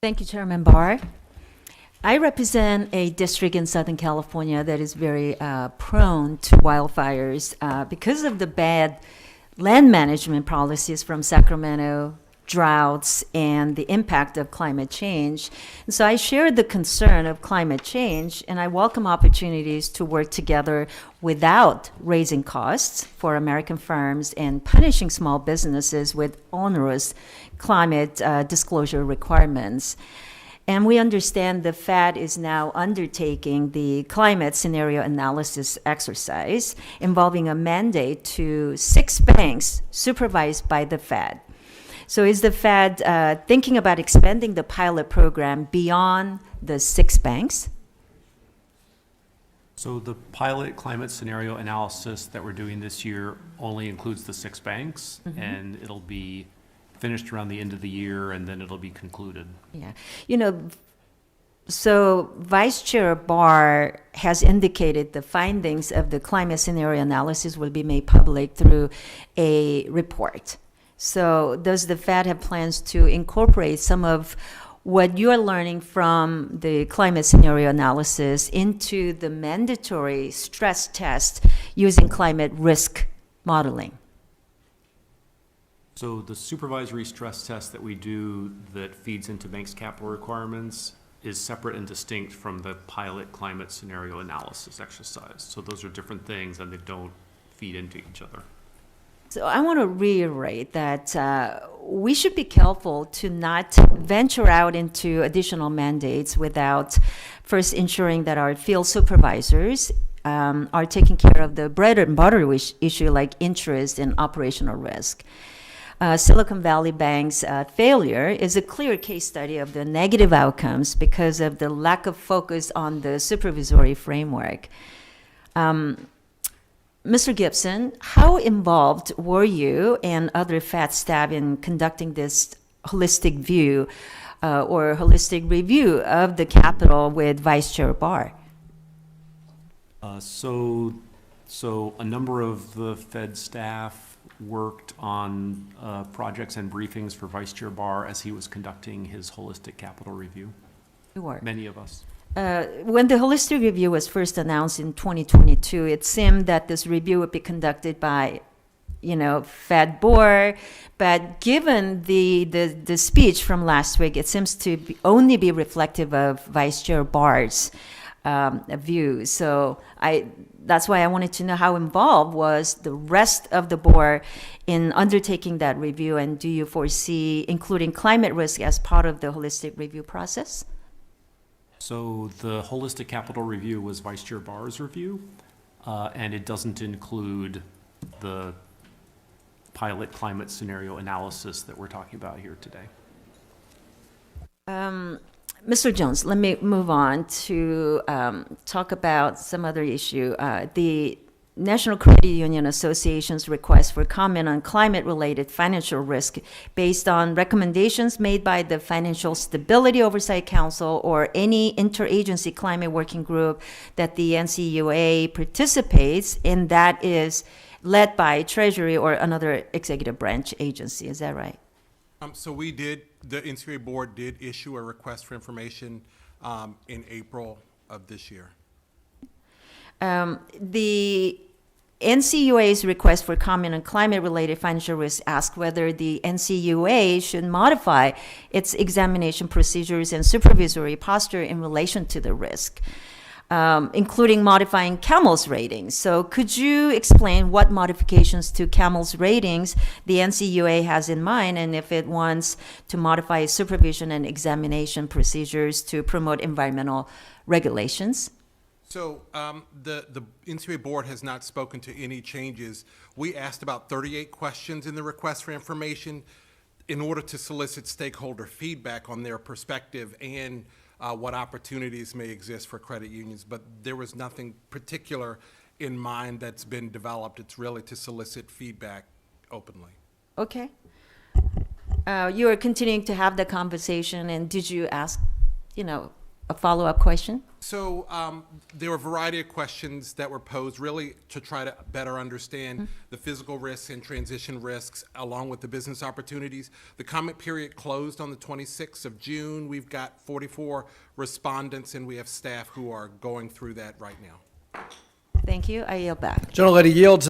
Thank you, Chairman Barr. I represent a district in Southern California that is very prone to wildfires because of the bad land management policies from Sacramento, droughts, and the impact of climate change. And so I share the concern of climate change, and I welcome opportunities to work together without raising costs for American firms and punishing small businesses with onerous climate disclosure requirements. And we understand the Fed is now undertaking the climate scenario analysis exercise involving a mandate to 6 banks supervised by the Fed. So is the Fed thinking about expanding the pilot program beyond the 6 banks? So the pilot climate scenario analysis that we're doing this year only includes the 6 banks, and it'll be finished around the end of the year, and then it'll be concluded. Yeah. So Vice Chair Barr has indicated the findings of the climate scenario analysis will be made public through a report. So does the Fed have plans to incorporate some of what you're learning from the climate scenario analysis into the mandatory stress test using climate risk modeling? So the supervisory stress test that we do that feeds into banks' capital requirements is separate and distinct from the pilot climate scenario analysis exercise. So those are different things and they don't feed into each other. So I want to reiterate that we should be careful to not venture out into additional mandates without first ensuring that our field supervisors are taking care of the bread and butter issue like interest and operational risk. Silicon Valley Bank's failure is a clear case study of the negative outcomes because of the lack of focus on the supervisory framework. Mr. Gibson, how involved were you and other Fed staff in conducting this holistic view or holistic review of the Capitol with Vice Chair Barr? So a number of the Fed staff worked on projects and briefings for Vice Chair Barr as he was conducting his holistic capital review. You were. Many of us. When the holistic review was first announced in 2022, it seemed that this review would be conducted by, Fed board. But given the speech from last week, it seems to only be reflective of Vice Chair Barr's view. So that's why I wanted to know how involved was the rest of the board in undertaking that review, and do you foresee including climate risk as part of the holistic review process? So the holistic capital review was Vice Chair Barr's review, and it doesn't include the pilot climate scenario analysis that we're talking about here today. Mr. Jones, let me move on to talk about some other issue. The National Credit Union Association's request for comment on climate-related financial risk based on recommendations made by the Financial Stability Oversight Council or any interagency climate working group that the NCUA participates in, that is led by Treasury or another executive branch agency. Is that right? So the NCUA board did issue a request for information in April of this year. The NCUA's request for comment on climate-related financial risk asked whether the NCUA should modify its examination procedures and supervisory posture in relation to the risk, including modifying CAMEL's ratings. So could you explain what modifications to CAMEL's ratings the NCUA has in mind, and if it wants to modify its supervision and examination procedures to promote environmental regulations? So the NCUA board has not spoken to any changes. We asked about 38 questions in the request for information in order to solicit stakeholder feedback on their perspective and what opportunities may exist for credit unions, but there was nothing particular in mind that's been developed. It's really to solicit feedback openly. Okay. You are continuing to have the conversation, and did you ask, a follow-up question? So there were a variety of questions that were posed really to try to better understand the physical risks and transition risks along with the business opportunities. The comment period closed on the 26th of June. We've got 44 respondents and we have staff who are going through that right now. Thank you. I yield back. Gentlelady yields.